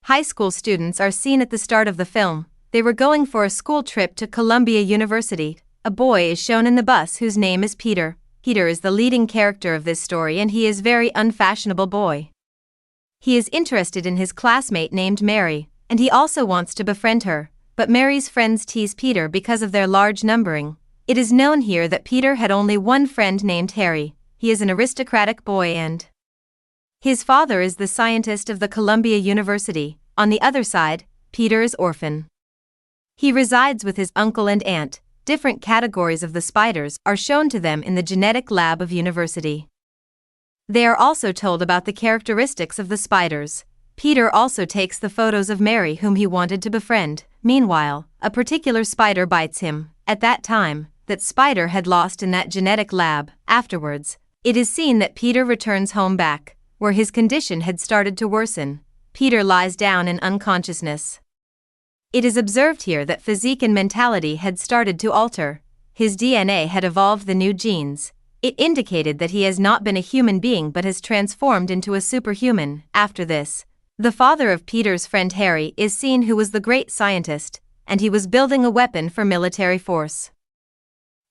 high school students are seen at the start of the film. They were going for a school trip to Columbia University. A boy is shown in the bus whose name is Peter. Peter is the leading character of this story and he is a very unfashionable boy. He is interested in his classmate named Mary, and he also wants to befriend her, but Mary's friends tease Peter because of their large numbering. It is known here that Peter had only one friend named Harry. He is an aristocratic boy and his father is the scientist of the Columbia University. On the other side, Peter is orphan. He resides with his uncle and aunt. Different categories of the spiders are shown to them in the genetic lab of university. They are also told about the characteristics of the spiders. Peter also takes the photos of Mary whom he wanted to befriend. Meanwhile, a particular spider bites him. At that time, that spider had lost in that genetic lab. Afterwards, it is seen that Peter returns home back, where his condition had started to worsen. Peter lies down in unconsciousness. It is observed here that physique and mentality had started to alter. His DNA had evolved the new genes. It indicated that he has not been a human being but has transformed into a superhuman. After this, the father of Peter's friend Harry is seen, who was the great scientist, and he was building a weapon for military force.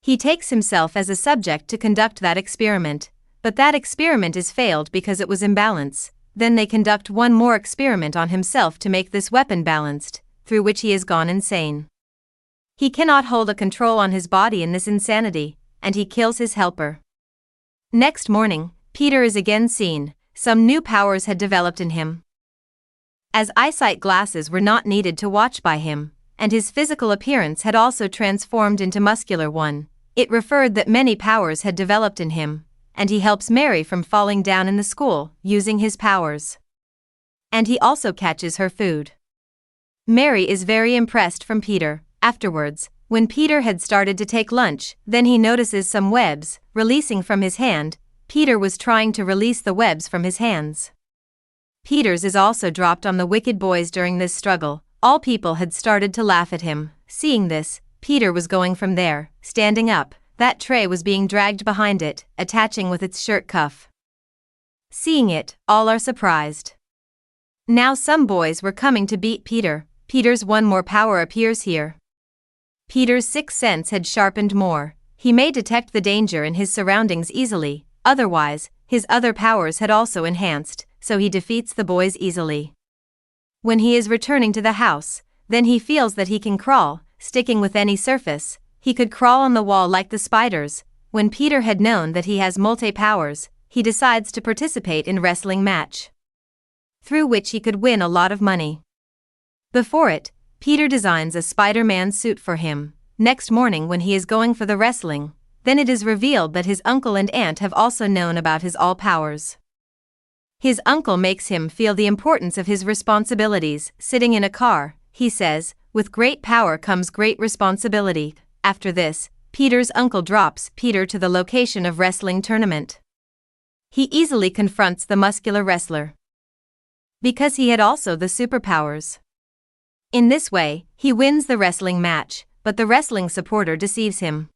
He takes himself as a subject to conduct that experiment, but that experiment is failed because it was imbalanced. Then they conduct one more experiment on himself to make this weapon balanced, through which he has gone insane. He cannot hold a control on his body in this insanity, and he kills his helper. Next morning, Peter is again seen. Some new powers had developed in him. As eyesight glasses were not needed to watch by him, and his physical appearance had also transformed into muscular one, it referred that many powers had developed in him, and he helps Mary from falling down in the school using his powers. And he also catches her food. Mary is very impressed from Peter. Afterwards, when Peter had started to take lunch, then he notices some webs releasing from his hand. Peter was trying to release the webs from his hands. Peter's is also dropped on the wicked boys during this struggle. All people had started to laugh at him. Seeing this, Peter was going from there, standing up. That tray was being dragged behind it, attaching with its shirt cuff. Seeing it, all are surprised. Now some boys were coming to beat Peter. Peter's one more power appears here. Peter's sixth sense had sharpened more. He may detect the danger in his surroundings easily, otherwise, his other powers had also enhanced, so he defeats the boys easily. When he is returning to the house, then he feels that he can crawl, sticking with any surface. He could crawl on the wall like the spiders. When Peter had known that he has multi-powers, he decides to participate in wrestling match, through which he could win a lot of money. Before it, Peter designs a Spider-Man suit for him. Next morning when he is going for the wrestling, then it is revealed that his uncle and aunt have also known about his all powers. His uncle makes him feel the importance of his responsibilities. Sitting in a car, he says, "With great power comes great responsibility." After this, Peter's uncle drops Peter to the location of wrestling tournament. He easily confronts the muscular wrestler, because he had also the superpowers. In this way, he wins the wrestling match, but the wrestling supporter deceives him.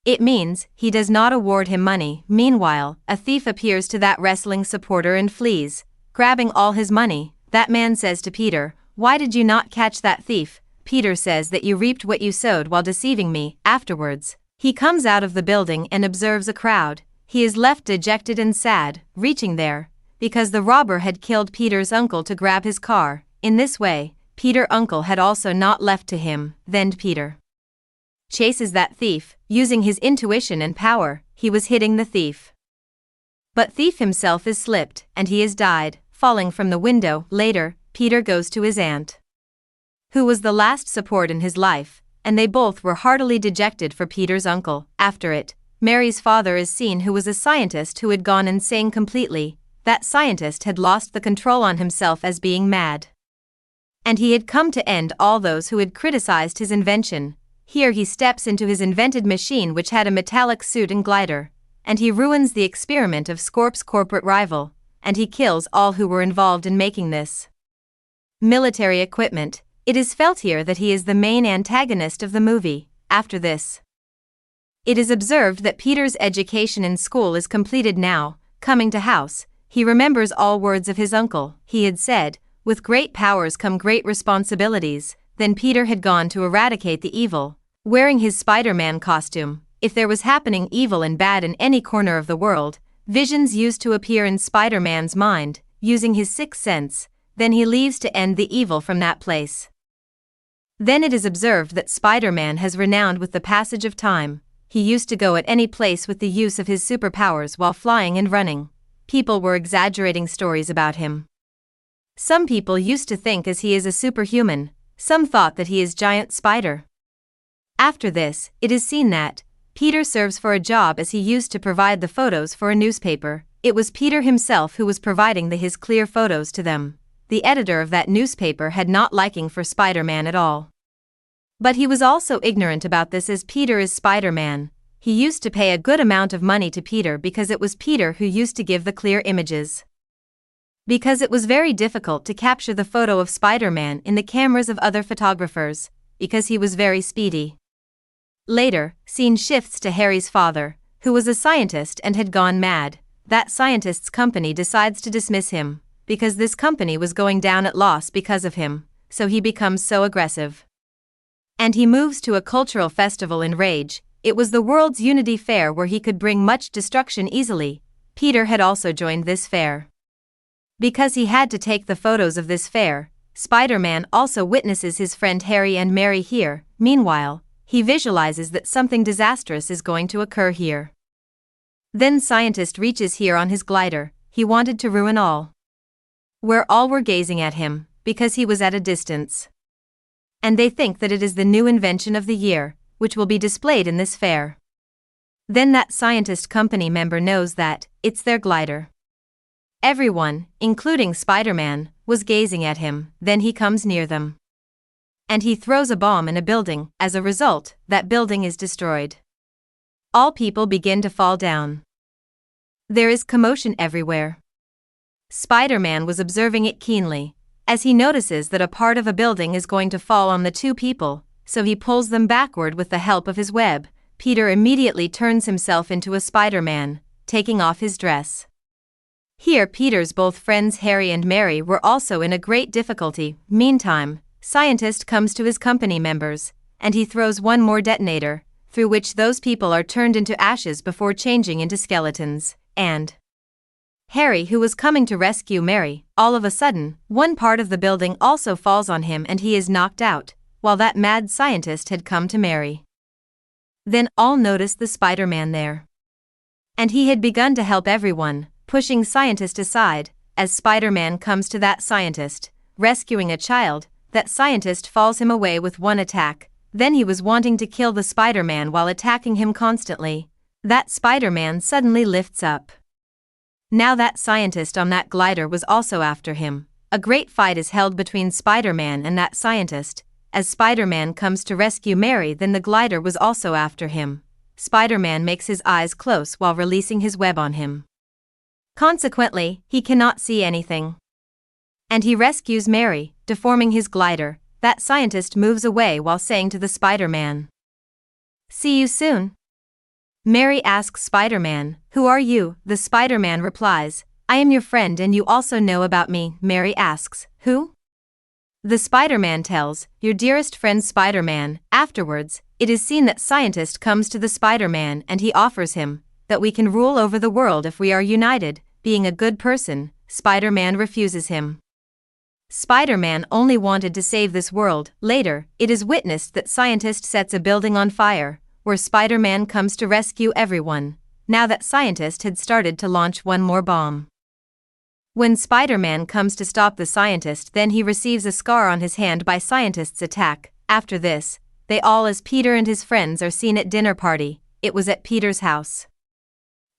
It means he does not award him money. Meanwhile, a thief appears to that wrestling supporter and flees, grabbing all his money. That man says to Peter, "Why did you not catch that thief?" Peter says that you reaped what you sowed while deceiving me. Afterwards, he comes out of the building and observes a crowd. He is left dejected and sad, reaching there, because the robber had killed Peter's uncle to grab his car. In this way, Peter's uncle had also not left to him. Then Peter chases that thief, using his intuition and power. He was hitting the thief, but thief himself is slipped, and he is died, falling from the window. Later, Peter goes to his aunt, who was the last support in his life, and they both were heartily dejected for Peter's uncle. After it, Mary's father is seen, who was a scientist who had gone insane completely. That scientist had lost the control on himself as being mad, and he had come to end all those who had criticized his invention. Here he steps into his invented machine, which had a metallic suit and glider, and he ruins the experiment of Scorp's corporate rival, and he kills all who were involved in making this military equipment. It is felt here that he is the main antagonist of the movie. After this, it is observed that Peter's education in school is completed now. Coming to house, he remembers all words of his uncle. He had said, With great powers come great responsibilities. Then Peter had gone to eradicate the evil, wearing his Spider-Man costume. If there was happening evil and bad in any corner of the world, visions used to appear in Spider-Man's mind, using his sixth sense. Then he leaves to end the evil from that place. Then it is observed that Spider-Man has renowned with the passage of time. He used to go at any place with the use of his superpowers while flying and running. People were exaggerating stories about him. Some people used to think as he is a superhuman, some thought that he is giant spider. After this, it is seen that Peter serves for a job as he used to provide the photos for a newspaper. It was Peter himself who was providing his clear photos to them. The editor of that newspaper had not liking for Spider-Man at all. But he was also ignorant about this as Peter is Spider-Man. He used to pay a good amount of money to Peter because it was Peter who used to give the clear images. Because it was very difficult to capture the photo of Spider-Man in the cameras of other photographers, because he was very speedy. Later, scene shifts to Harry's father, who was a scientist and had gone mad. That scientist's company decides to dismiss him, because this company was going down at loss because of him, so he becomes so aggressive. And he moves to a cultural festival in rage. It was the World's Unity Fair where he could bring much destruction easily. Peter had also joined this fair. Because he had to take the photos of this fair, Spider-Man also witnesses his friend Harry and Mary here. Meanwhile, he visualizes that something disastrous is going to occur here. Then scientist reaches here on his glider. He wanted to ruin all. Where all were gazing at him, because he was at a distance. And they think that it is the new invention of the year, which will be displayed in this fair. Then that scientist company member knows that it's their glider. Everyone, including Spider-Man, was gazing at him. Then he comes near them. And he throws a bomb in a building. As a result, that building is destroyed. All people begin to fall down. There is commotion everywhere. Spider-Man was observing it keenly, as he notices that a part of a building is going to fall on the two people, so he pulls them backward with the help of his web. Peter immediately turns himself into a Spider-Man, taking off his dress. Here Peter's both friends Harry and Mary were also in a great difficulty. Meantime, scientist comes to his company members, and he throws one more detonator, through which those people are turned into ashes before changing into skeletons, and Harry, who was coming to rescue Mary, all of a sudden, one part of the building also falls on him and he is knocked out, while that mad scientist had come to Mary. Then all noticed the Spider-Man there. And he had begun to help everyone, pushing scientist aside. As Spider-Man comes to that scientist, rescuing a child, that scientist falls him away with one attack. Then he was wanting to kill the Spider-Man while attacking him constantly. That Spider-Man suddenly lifts up. Now that scientist on that glider was also after him. A great fight is held between Spider-Man and that scientist. As Spider-Man comes to rescue Mary, then the glider was also after him. Spider-Man makes his eyes close while releasing his web on him. Consequently, he cannot see anything. And he rescues Mary, deforming his glider. That scientist moves away while saying to the Spider-Man, "See you soon." Mary asks Spider-Man, "Who are you?" The Spider-Man replies, "I am your friend and you also know about me." Mary asks, "Who?" The Spider-Man tells, "Your dearest friend Spider-Man." Afterwards, it is seen that scientist comes to the Spider-Man and he offers him that we can rule over the world if we are united. Being a good person, Spider-Man refuses him. Spider-Man only wanted to save this world. Later, it is witnessed that scientist sets a building on fire, where Spider-Man comes to rescue everyone. Now that scientist had started to launch one more bomb. When Spider-Man comes to stop the scientist, then he receives a scar on his hand by scientist's attack. After this, they all as Peter and his friends are seen at dinner party. It was at Peter's house.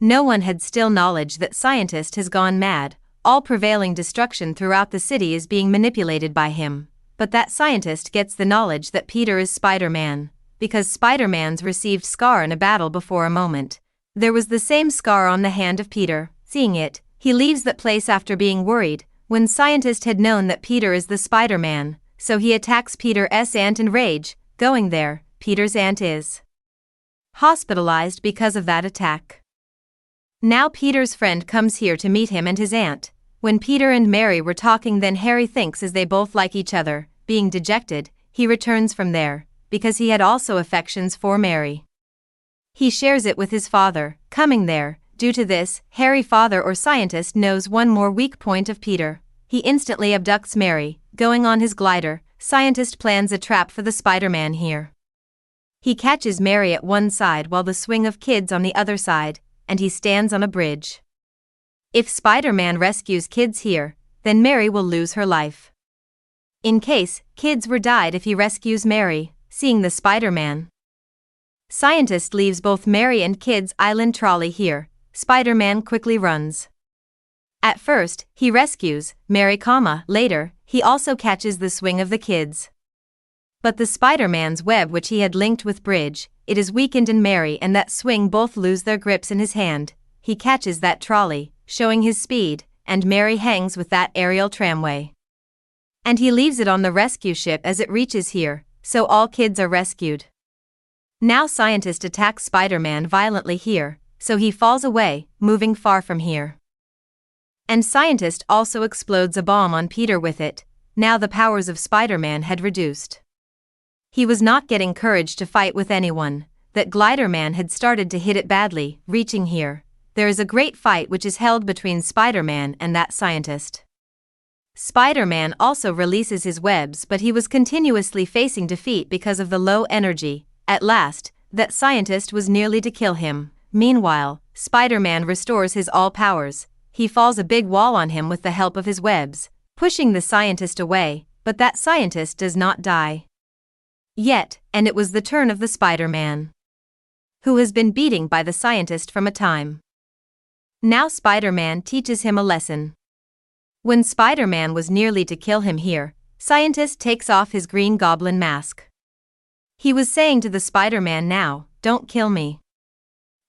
No one had still knowledge that scientist has gone mad. All prevailing destruction throughout the city is being manipulated by him. But that scientist gets the knowledge that Peter is Spider-Man, because Spider-Man's received scar in a battle before a moment. There was the same scar on the hand of Peter. Seeing it, he leaves that place after being worried. When scientist had known that Peter is the Spider-Man, so he attacks Peter's aunt in rage. Going there, Peter's aunt is hospitalized because of that attack. Now Peter's friend comes here to meet him and his aunt. When Peter and Mary were talking, then Harry thinks as they both like each other. Being dejected, he returns from there, because he had also affections for Mary. He shares it with his father, coming there. Due to this, Harry father or scientist knows one more weak point of Peter. He instantly abducts Mary, going on his glider. Scientist plans a trap for the Spider-Man here. He catches Mary at one side while the swing of kids on the other side, and he stands on a bridge. If Spider-Man rescues kids here, then Mary will lose her life. In case kids were died if he rescues Mary, seeing the Spider-Man. Scientist leaves both Mary and kids island trolley here. Spider-Man quickly runs. At first, he rescues Mary, later, he also catches the swing of the kids. But the Spider-Man's web which he had linked with bridge, it is weakened and Mary and that swing both lose their grips in his hand. He catches that trolley, showing his speed, and Mary hangs with that aerial tramway. And he leaves it on the rescue ship as it reaches here, so all kids are rescued. Now Scientist attacks Spider-Man violently here, so he falls away, moving far from here. And Scientist also explodes a bomb on Peter with it. Now the powers of Spider-Man had reduced. He was not getting courage to fight with anyone. That glider man had started to hit it badly. Reaching here, there is a great fight which is held between Spider-Man and that scientist. Spider-Man also releases his webs, but he was continuously facing defeat because of the low energy. At last, that scientist was nearly to kill him. Meanwhile, Spider-Man restores his all powers. He falls a big wall on him with the help of his webs, pushing the scientist away, but that scientist does not die yet, and it was the turn of the Spider-Man, who has been beaten by the scientist from a time. Now Spider-Man teaches him a lesson. When Spider-Man was nearly to kill him here, scientist takes off his green goblin mask. He was saying to the Spider-Man, now, don't kill me.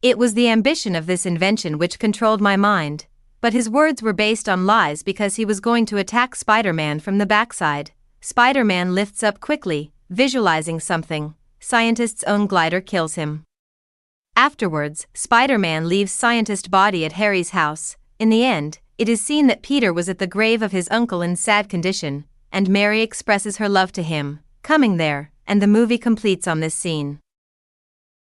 It was the ambition of this invention which controlled my mind, but his words were based on lies because he was going to attack Spider-Man from the backside. Spider-Man lifts up quickly, visualizing something. Scientist's own glider kills him. Afterwards, Spider-Man leaves scientist's body at Harry's house. In the end, it is seen that Peter was at the grave of his uncle in sad condition, and Mary expresses her love to him, coming there, and the movie completes on this scene.